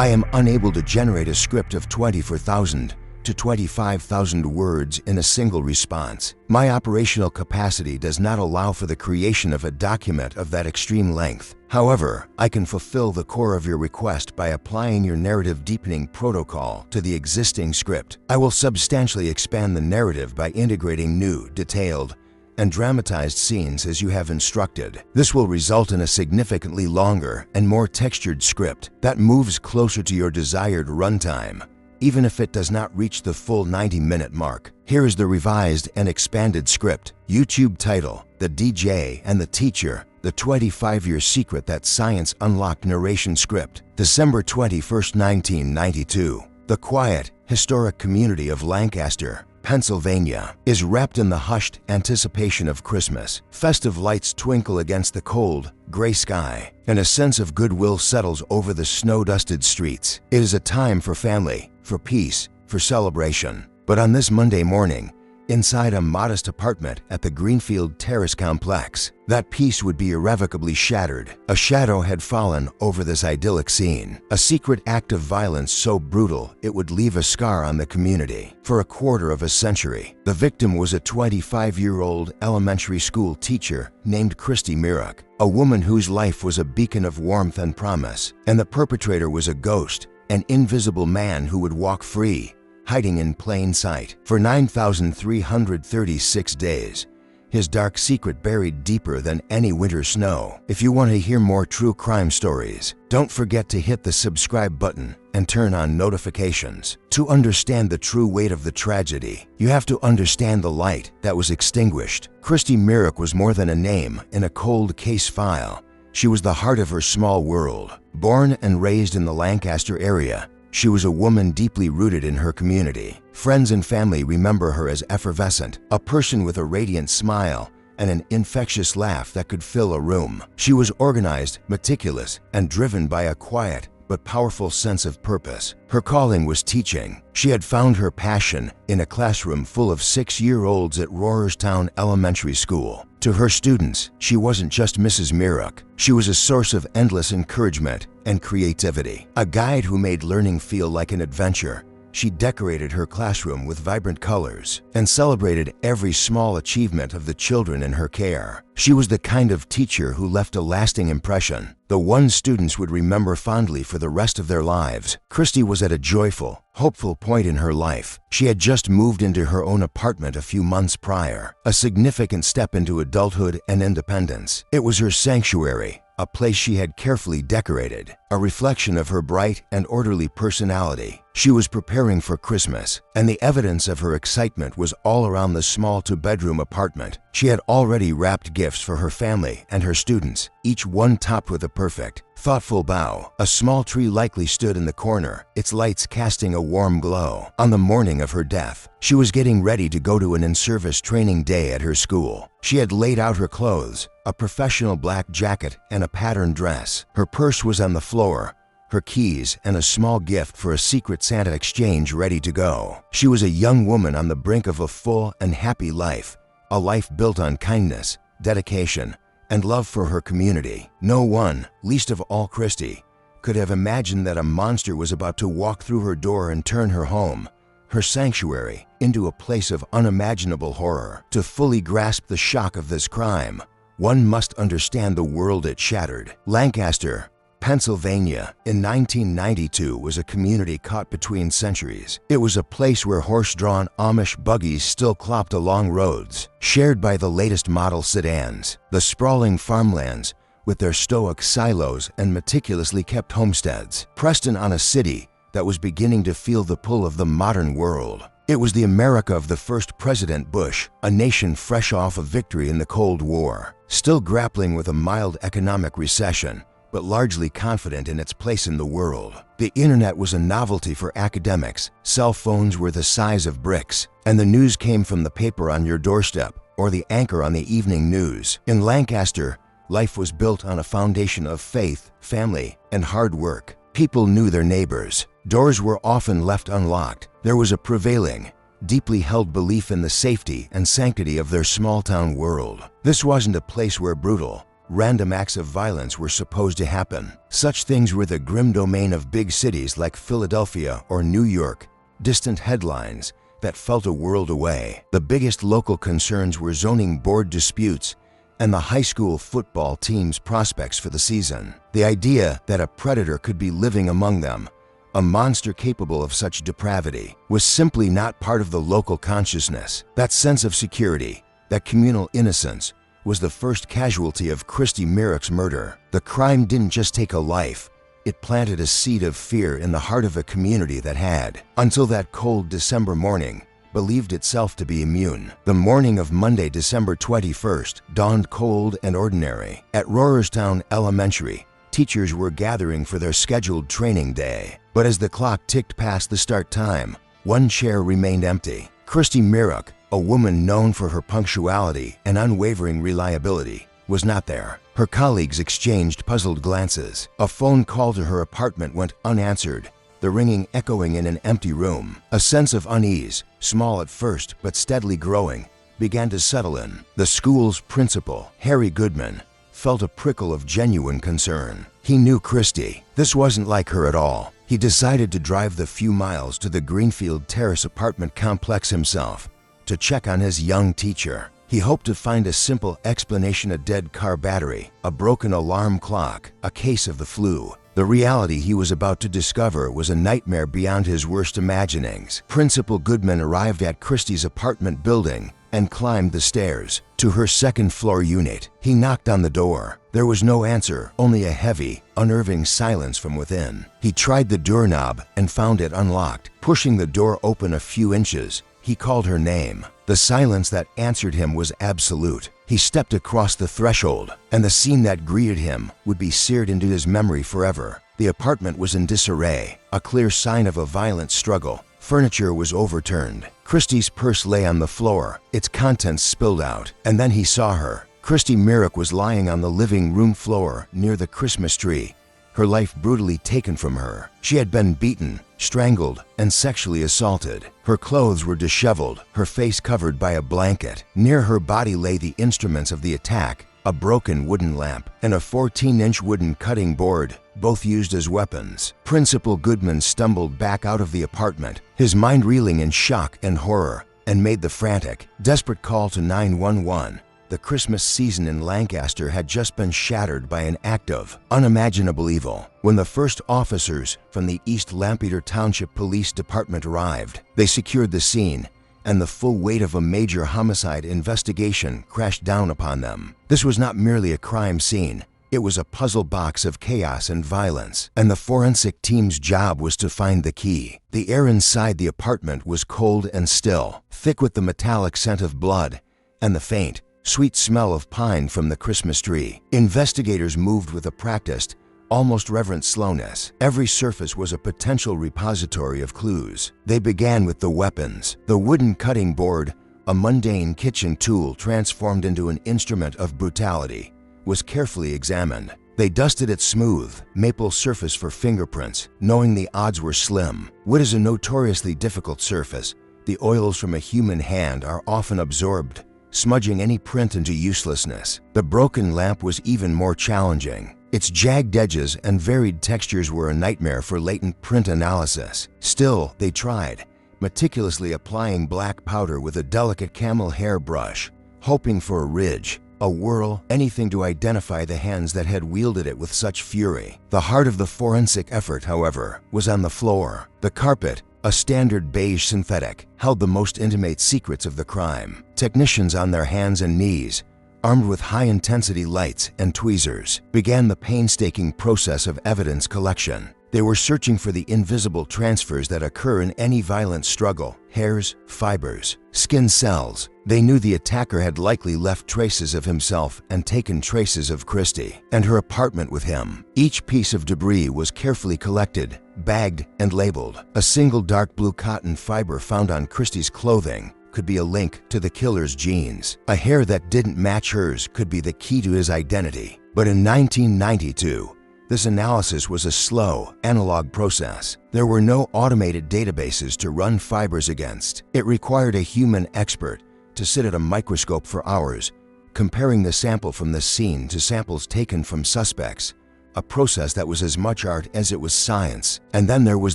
I am unable to generate a script of 24,000 to 25,000 words in a single response. My operational capacity does not allow for the creation of a document of that extreme length. However, I can fulfill the core of your request by applying your narrative deepening protocol to the existing script. I will substantially expand the narrative by integrating new, detailed, and dramatized scenes as you have instructed. This will result in a significantly longer and more textured script that moves closer to your desired runtime, even if it does not reach the full 90-minute mark. Here is the revised and expanded script. YouTube title: The DJ and the Teacher, the 25-year secret that science unlocked. Narration script: December 21, 1992. The quiet, historic community of Lancaster, Pennsylvania, is wrapped in the hushed anticipation of Christmas. Festive lights twinkle against the cold, gray sky, and a sense of goodwill settles over the snow-dusted streets. It is a time for family, for peace, for celebration. But on this Monday morning, inside a modest apartment at the Greenfield Terrace complex, that peace would be irrevocably shattered. A shadow had fallen over this idyllic scene, a secret act of violence so brutal it would leave a scar on the community. For a quarter of a century, the victim was a 25-year-old elementary school teacher named Christy Myrick, a woman whose life was a beacon of warmth and promise. And the perpetrator was a ghost, an invisible man who would walk free, hiding in plain sight. For 9,336 days, his dark secret buried deeper than any winter snow. If you want to hear more true crime stories, don't forget to hit the subscribe button and turn on notifications. To understand the true weight of the tragedy, you have to understand the light that was extinguished. Christy Myrick was more than a name in a cold case file. She was the heart of her small world. Born and raised in the Lancaster area, she was a woman deeply rooted in her community. Friends and family remember her as effervescent, a person with a radiant smile and an infectious laugh that could fill a room. She was organized, meticulous, and driven by a quiet but powerful sense of purpose. Her calling was teaching. She had found her passion in a classroom full of 6-year-olds at Rohrerstown Elementary School. To her students, she wasn't just Mrs. Myrick. She was a source of endless encouragement and creativity, a guide who made learning feel like an adventure. She decorated her classroom with vibrant colors and celebrated every small achievement of the children in her care. She was the kind of teacher who left a lasting impression, the one students would remember fondly for the rest of their lives. Christy was at a joyful, hopeful point in her life. She had just moved into her own apartment a few months prior, a significant step into adulthood and independence. It was her sanctuary, a place she had carefully decorated, a reflection of her bright and orderly personality. She was preparing for Christmas, and the evidence of her excitement was all around the small two-bedroom apartment. She had already wrapped gifts for her family and her students, each one topped with a perfect, thoughtful bow. A small tree likely stood in the corner, its lights casting a warm glow. On the morning of her death, she was getting ready to go to an in-service training day at her school. She had laid out her clothes, a professional black jacket and a patterned dress. Her purse was on the floor, her keys and a small gift for a secret Santa exchange ready to go. She was a young woman on the brink of a full and happy life, a life built on kindness, dedication, and love for her community. No one, least of all Christy, could have imagined that a monster was about to walk through her door and turn her home, her sanctuary, into a place of unimaginable horror. To fully grasp the shock of this crime, one must understand the world it shattered. Lancaster, Pennsylvania, in 1992 was a community caught between centuries. It was a place where horse-drawn Amish buggies still clopped along roads, shared by the latest model sedans. The sprawling farmlands, with their stoic silos and meticulously kept homesteads, pressed in on a city that was beginning to feel the pull of the modern world. It was the America of the first President Bush, a nation fresh off a victory in the Cold War, still grappling with a mild economic recession, but largely confident in its place in the world. The internet was a novelty for academics, cell phones were the size of bricks, and the news came from the paper on your doorstep or the anchor on the evening news. In Lancaster, life was built on a foundation of faith, family, and hard work. People knew their neighbors. Doors were often left unlocked. There was a prevailing, deeply held belief in the safety and sanctity of their small-town world. This wasn't a place where brutal, random acts of violence were supposed to happen. Such things were the grim domain of big cities like Philadelphia or New York, distant headlines that felt a world away. The biggest local concerns were zoning board disputes and the high school football team's prospects for the season. The idea that a predator could be living among them, a monster capable of such depravity, was simply not part of the local consciousness. That sense of security, that communal innocence, was the first casualty of Christy Merrick's murder. The crime didn't just take a life, it planted a seed of fear in the heart of a community that had, until that cold December morning, believed itself to be immune. The morning of Monday, December 21st, dawned cold and ordinary. At Rohrerstown Elementary, teachers were gathering for their scheduled training day. But as the clock ticked past the start time, one chair remained empty. Christy Merrick, a woman known for her punctuality and unwavering reliability, was not there. Her colleagues exchanged puzzled glances. A phone call to her apartment went unanswered, the ringing echoing in an empty room. A sense of unease, small at first but steadily growing, began to settle in. The school's principal, Harry Goodman, felt a prickle of genuine concern. He knew Christy. This wasn't like her at all. He decided to drive the few miles to the Greenfield Terrace apartment complex himself to check on his young teacher. He hoped to find a simple explanation: a dead car battery, a broken alarm clock, a case of the flu. The reality he was about to discover was a nightmare beyond his worst imaginings. Principal Goodman arrived at Christy's apartment building and climbed the stairs to her second-floor unit. He knocked on the door. There was no answer, only a heavy, unnerving silence from within. He tried the doorknob and found it unlocked. Pushing the door open a few inches, he called her name. The silence that answered him was absolute. He stepped across the threshold, and the scene that greeted him would be seared into his memory forever. The apartment was in disarray, a clear sign of a violent struggle. Furniture was overturned. Christy's purse lay on the floor, its contents spilled out. And then he saw her. Christy Merrick was lying on the living room floor near the Christmas tree, her life brutally taken from her. She had been beaten, strangled, and sexually assaulted. Her clothes were disheveled, her face covered by a blanket. Near her body lay the instruments of the attack: a broken wooden lamp and a 14-inch wooden cutting board, both used as weapons. Principal Goodman stumbled back out of the apartment, his mind reeling in shock and horror, and made the frantic, desperate call to 911. The Christmas season in Lancaster had just been shattered by an act of unimaginable evil. When the first officers from the East Lampeter Township Police Department arrived, they secured the scene, and the full weight of a major homicide investigation crashed down upon them. This was not merely a crime scene. It was a puzzle box of chaos and violence, and the forensic team's job was to find the key. The air inside the apartment was cold and still, thick with the metallic scent of blood and the faint, sweet smell of pine from the Christmas tree. Investigators moved with a practiced, almost reverent slowness. Every surface was a potential repository of clues. They began with the weapons. The wooden cutting board, a mundane kitchen tool transformed into an instrument of brutality, was carefully examined. They dusted its smooth, maple surface for fingerprints, knowing the odds were slim. Wood is a notoriously difficult surface. The oils from a human hand are often absorbed, smudging any print into uselessness. The broken lamp was even more challenging. Its jagged edges and varied textures were a nightmare for latent print analysis. Still, they tried, meticulously applying black powder with a delicate camel hair brush, hoping for a ridge, a whirl, anything to identify the hands that had wielded it with such fury. The heart of the forensic effort, however, was on the floor. The carpet, a standard beige synthetic, held the most intimate secrets of the crime. Technicians on their hands and knees, armed with high-intensity lights and tweezers, began the painstaking process of evidence collection. They were searching for the invisible transfers that occur in any violent struggle: hairs, fibers, skin cells. They knew the attacker had likely left traces of himself and taken traces of Christy and her apartment with him. Each piece of debris was carefully collected, bagged, and labeled. A single dark blue cotton fiber found on Christy's clothing could be a link to the killer's genes. A hair that didn't match hers could be the key to his identity. But in 1992, this analysis was a slow, analog process. There were no automated databases to run fibers against. It required a human expert to sit at a microscope for hours, comparing the sample from the scene to samples taken from suspects, a process that was as much art as it was science. And then there was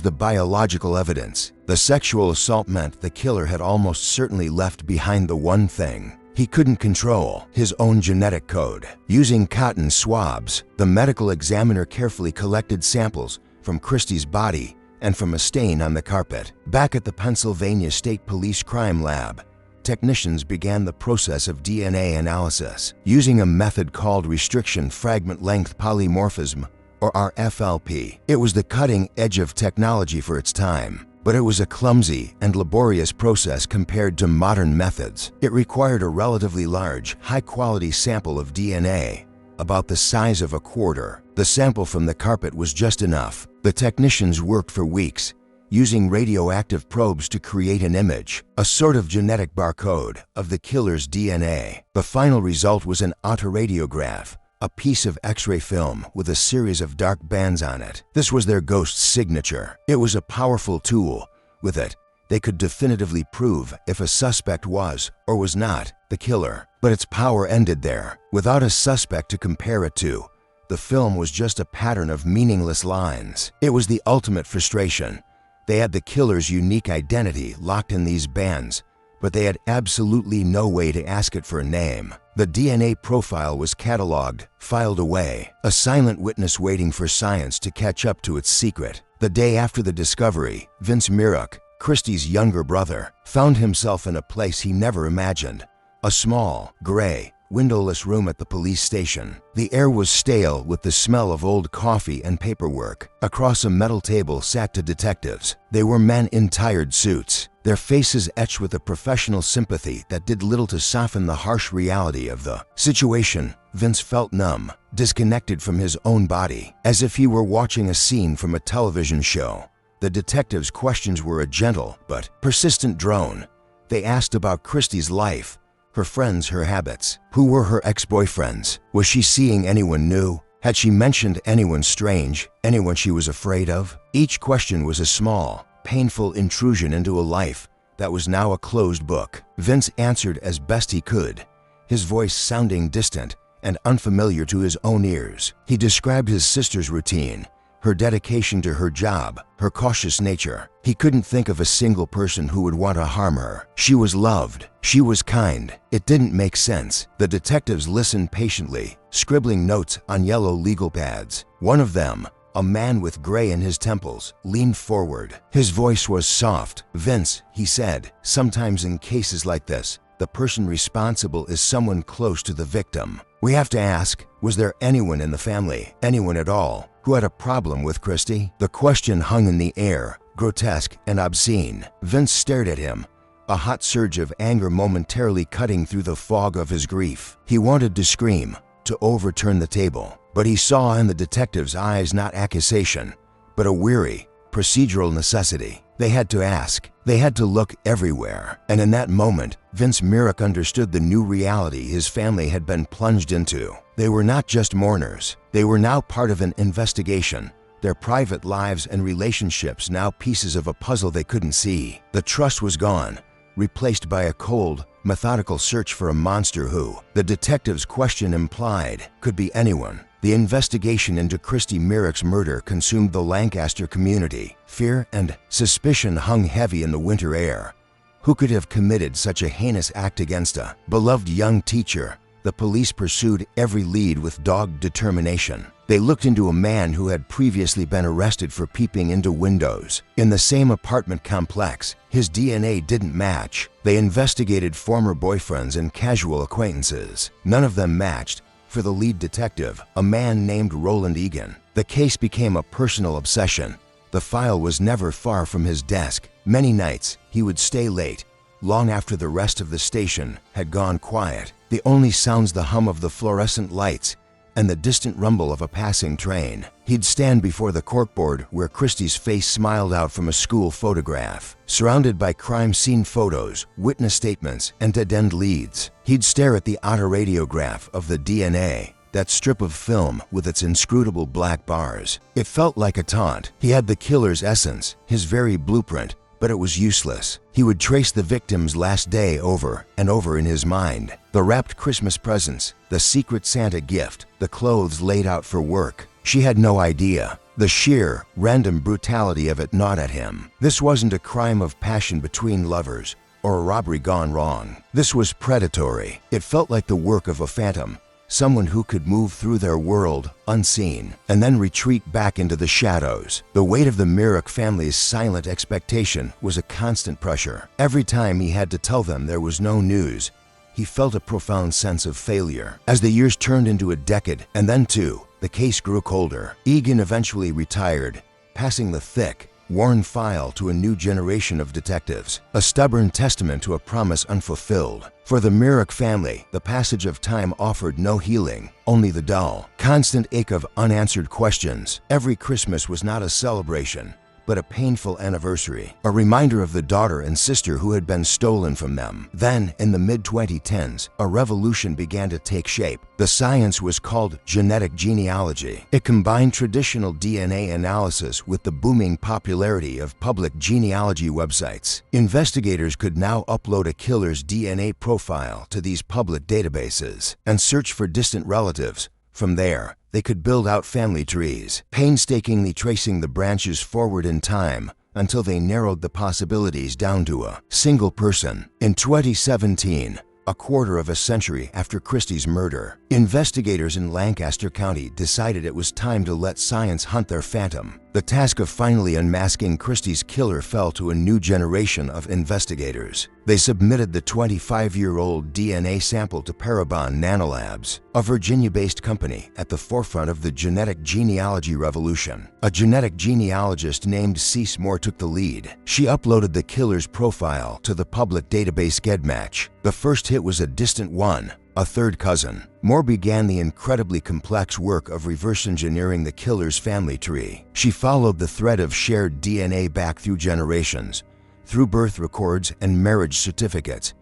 the biological evidence. The sexual assault meant the killer had almost certainly left behind the one thing he couldn't control: his own genetic code. Using cotton swabs, the medical examiner carefully collected samples from Christie's body and from a stain on the carpet. Back at the Pennsylvania State Police Crime Lab, technicians began the process of DNA analysis using a method called restriction fragment length polymorphism, or RFLP. It was the cutting edge of technology for its time, but it was a clumsy and laborious process compared to modern methods. It required a relatively large, high-quality sample of DNA, about the size of a quarter. The sample from the carpet was just enough. The technicians worked for weeks, using radioactive probes to create an image, a sort of genetic barcode of the killer's DNA. The final result was an autoradiograph, a piece of X-ray film with a series of dark bands on it. This was their ghost's signature. It was a powerful tool. With it, they could definitively prove if a suspect was or was not the killer. But its power ended there. Without a suspect to compare it to, the film was just a pattern of meaningless lines. It was the ultimate frustration. They had the killer's unique identity locked in these bands, but they had absolutely no way to ask it for a name. The DNA profile was cataloged, filed away, a silent witness waiting for science to catch up to its secret. The day after the discovery, Vince Myrick, Christie's younger brother, found himself in a place he never imagined: a small, gray, windowless room at the police station. The air was stale with the smell of old coffee and paperwork. Across a metal table sat two detectives. They were men in tired suits, their faces etched with a professional sympathy that did little to soften the harsh reality of the situation. Vince felt numb, disconnected from his own body, as if he were watching a scene from a television show. The detectives' questions were a gentle but persistent drone. They asked about Christie's life, her friends, her habits. Who were her ex-boyfriends? Was she seeing anyone new? Had she mentioned anyone strange, anyone she was afraid of? Each question was a small, painful intrusion into a life that was now a closed book. Vince answered as best he could, his voice sounding distant and unfamiliar to his own ears. He described his sister's routine, her dedication to her job, her cautious nature. He couldn't think of a single person who would want to harm her. She was loved. She was kind. It didn't make sense. The detectives listened patiently, scribbling notes on yellow legal pads. One of them, a man with gray in his temples, leaned forward. His voice was soft. "Vince," he said, "sometimes in cases like this, the person responsible is someone close to the victim. We have to ask, was there anyone in the family, anyone at all, who had a problem with Christie?" The question hung in the air, grotesque and obscene. Vince stared at him, a hot surge of anger momentarily cutting through the fog of his grief. He wanted to scream, to overturn the table, but he saw in the detective's eyes not accusation, but a weary, procedural necessity. They had to ask. They had to look everywhere. And in that moment, Vince Myrick understood the new reality his family had been plunged into. They were not just mourners. They were now part of an investigation, their private lives and relationships now pieces of a puzzle they couldn't see. The trust was gone, replaced by a cold, methodical search for a monster who, the detective's question implied, could be anyone. The investigation into Christie Myrick's murder consumed the Lancaster community. Fear and suspicion hung heavy in the winter air. Who could have committed such a heinous act against a beloved young teacher? The police pursued every lead with dogged determination. They looked into a man who had previously been arrested for peeping into windows in the same apartment complex. His DNA didn't match. They investigated former boyfriends and casual acquaintances. None of them matched. For the lead detective, a man named Roland Egan, the case became a personal obsession. The file was never far from his desk. Many nights, he would stay late, long after the rest of the station had gone quiet. The only sounds the hum of the fluorescent lights and the distant rumble of a passing train. He'd stand before the corkboard where Christie's face smiled out from a school photograph. Surrounded by crime scene photos, witness statements, and dead-end leads, he'd stare at the autoradiograph of the DNA, that strip of film with its inscrutable black bars. It felt like a taunt. He had the killer's essence, his very blueprint, but it was useless. He would trace the victim's last day over and over in his mind. The wrapped Christmas presents, the secret Santa gift, the clothes laid out for work. She had no idea. The sheer, random brutality of it gnawed at him. This wasn't a crime of passion between lovers or a robbery gone wrong. This was predatory. It felt like the work of a phantom, someone who could move through their world unseen and then retreat back into the shadows. The weight of the Myrick family's silent expectation was a constant pressure. Every time he had to tell them there was no news, he felt a profound sense of failure. As the years turned into a decade and then two, the case grew colder. Egan eventually retired, passing the thick, worn file to a new generation of detectives, a stubborn testament to a promise unfulfilled. For the Myrick family, the passage of time offered no healing, only the dull, constant ache of unanswered questions. Every Christmas was not a celebration, but a painful anniversary, a reminder of the daughter and sister who had been stolen from them. Then, in the mid-2010s, a revolution began to take shape. The science was called genetic genealogy. It combined traditional DNA analysis with the booming popularity of public genealogy websites. Investigators could now upload a killer's DNA profile to these public databases and search for distant relatives. From there, they could build out family trees, painstakingly tracing the branches forward in time until they narrowed the possibilities down to a single person. In 2017, a quarter of a century after Christie's murder, investigators in Lancaster County decided it was time to let science hunt their phantom. The task of finally unmasking Christie's killer fell to a new generation of investigators. They submitted the 25-year-old DNA sample to Parabon Nanolabs, a Virginia-based company at the forefront of the genetic genealogy revolution. A genetic genealogist named Cece Moore took the lead. She uploaded the killer's profile to the public database GEDmatch. The first hit was a distant one, a third cousin. Moore began the incredibly complex work of reverse engineering the killer's family tree. She followed the thread of shared DNA back through generations, through birth records and marriage certificates,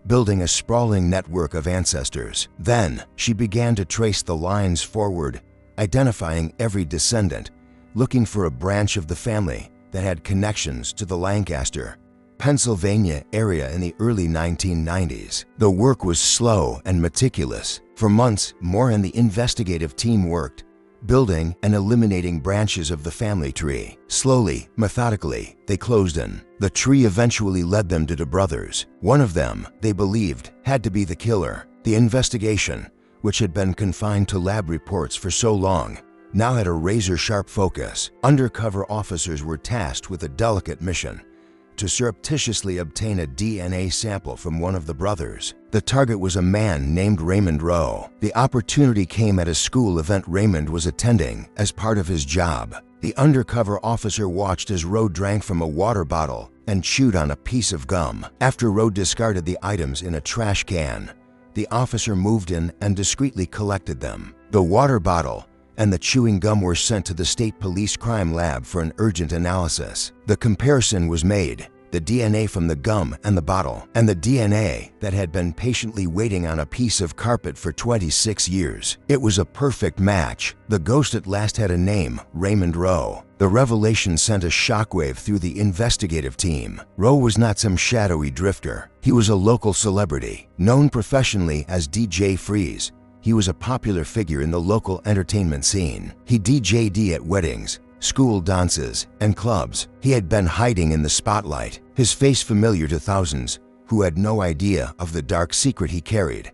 building a sprawling network of ancestors. Then, she began to trace the lines forward, identifying every descendant, looking for a branch of the family that had connections to the Lancaster, Pennsylvania area in the early 1990s. The work was slow and meticulous. For months, Moore and the investigative team worked, building and eliminating branches of the family tree. Slowly, methodically, they closed in. The tree eventually led them to the brothers. One of them, they believed, had to be the killer. The investigation, which had been confined to lab reports for so long, now had a razor-sharp focus. Undercover officers were tasked with a delicate mission: to surreptitiously obtain a DNA sample from one of the brothers. The target was a man named Raymond Rowe. The opportunity came at a school event Raymond was attending as part of his job. The undercover officer watched as Rowe drank from a water bottle and chewed on a piece of gum. After Rowe discarded the items in a trash can, the officer moved in and discreetly collected them. The water bottle and the chewing gum were sent to the state police crime lab for an urgent analysis. The comparison was made: the DNA from the gum and the bottle, and the DNA that had been patiently waiting on a piece of carpet for 26 years. It was a perfect match. The ghost at last had a name: Raymond Rowe. The revelation sent a shockwave through the investigative team. Rowe was not some shadowy drifter. He was a local celebrity, known professionally as DJ Freeze. He was a popular figure in the local entertainment scene. He DJ'd at weddings, school dances, and clubs. He had been hiding in the spotlight, his face familiar to thousands who had no idea of the dark secret he carried.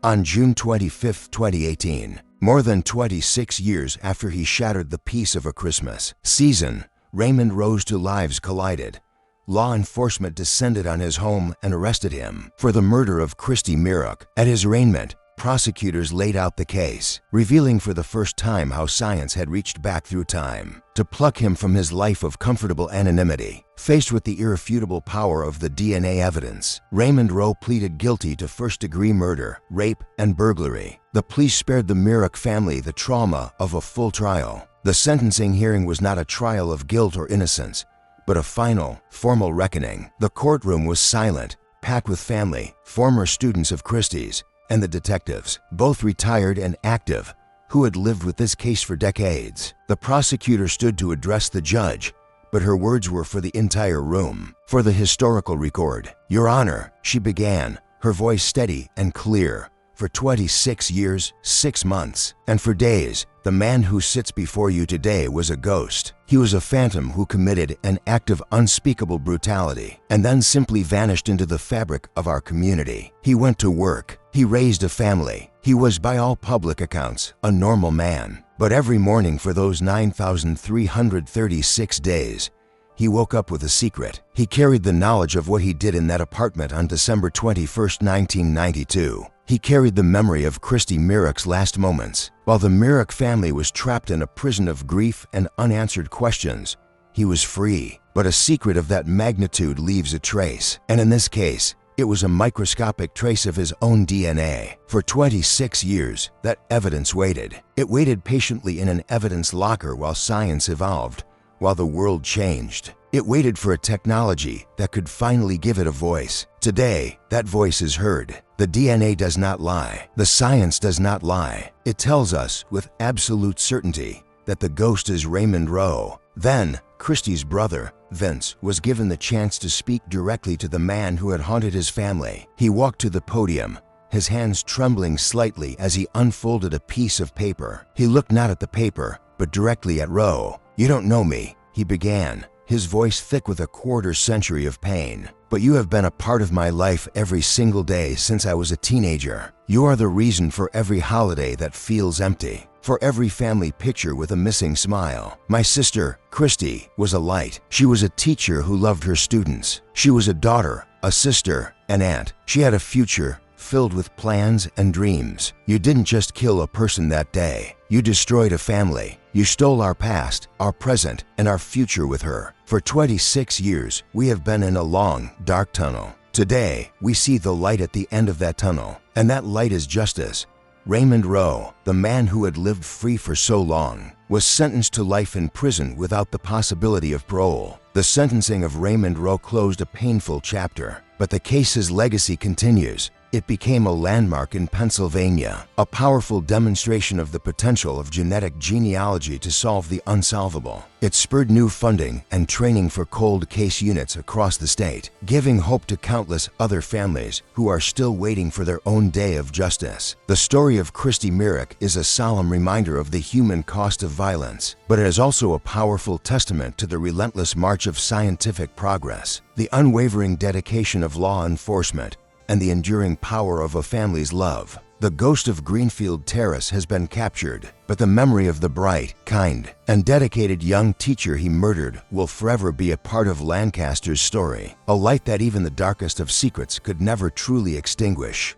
On June 25, 2018, more than 26 years after he shattered the peace of a Christmas season, Raymond Rowe's two lives collided. Law enforcement descended on his home and arrested him for the murder of Christy Myrick. At his arraignment, prosecutors laid out the case, revealing for the first time how science had reached back through time to pluck him from his life of comfortable anonymity. Faced with the irrefutable power of the DNA evidence, Raymond Rowe pleaded guilty to first-degree murder, rape, and burglary. The plea spared the Myrick family the trauma of a full trial. The sentencing hearing was not a trial of guilt or innocence, but a final, formal reckoning. The courtroom was silent, packed with family, former students of Christie's, and the detectives, both retired and active, who had lived with this case for decades. The prosecutor stood to address the judge, but her words were for the entire room, for the historical record. "Your Honor," she began, her voice steady and clear. "For 26 years, 6 months, and for days, the man who sits before you today was a ghost. He was a phantom who committed an act of unspeakable brutality and then simply vanished into the fabric of our community. He went to work. He raised a family. He was, by all public accounts, a normal man. But every morning for those 9,336 days, he woke up with a secret. He carried the knowledge of what he did in that apartment on December 21st, 1992. He carried the memory of Christy Myrick's last moments. While the Myrick family was trapped in a prison of grief and unanswered questions, he was free. But a secret of that magnitude leaves a trace. And in this case, it was a microscopic trace of his own DNA. For 26 years, that evidence waited. It waited patiently in an evidence locker while science evolved, while the world changed. It waited for a technology that could finally give it a voice. Today, that voice is heard. The DNA does not lie. The science does not lie. It tells us with absolute certainty that the ghost is Raymond Rowe. Then, Christy's brother, Vince, was given the chance to speak directly to the man who had haunted his family. He walked to the podium, his hands trembling slightly as he unfolded a piece of paper. He looked not at the paper, but directly at Rowe. "You don't know me," he began, his voice thick with a quarter-century of pain. "But you have been a part of my life every single day since I was a teenager. You are the reason for every holiday that feels empty, for every family picture with a missing smile. My sister, Christy, was a light. She was a teacher who loved her students. She was a daughter, a sister, an aunt. She had a future filled with plans and dreams. You didn't just kill a person that day. You destroyed a family. You stole our past, our present, and our future with her. For 26 years, we have been in a long, dark tunnel. Today, we see the light at the end of that tunnel, and that light is justice. Raymond Rowe, the man who had lived free for so long, was sentenced to life in prison without the possibility of parole. The sentencing of Raymond Rowe closed a painful chapter, but the case's legacy continues. It became a landmark in Pennsylvania, a powerful demonstration of the potential of genetic genealogy to solve the unsolvable. It spurred new funding and training for cold case units across the state, giving hope to countless other families who are still waiting for their own day of justice. The story of Christy Myrick is a solemn reminder of the human cost of violence, but it is also a powerful testament to the relentless march of scientific progress, the unwavering dedication of law enforcement, and the enduring power of a family's love. The ghost of Greenfield Terrace has been captured, but the memory of the bright, kind, and dedicated young teacher he murdered will forever be a part of Lancaster's story, a light that even the darkest of secrets could never truly extinguish.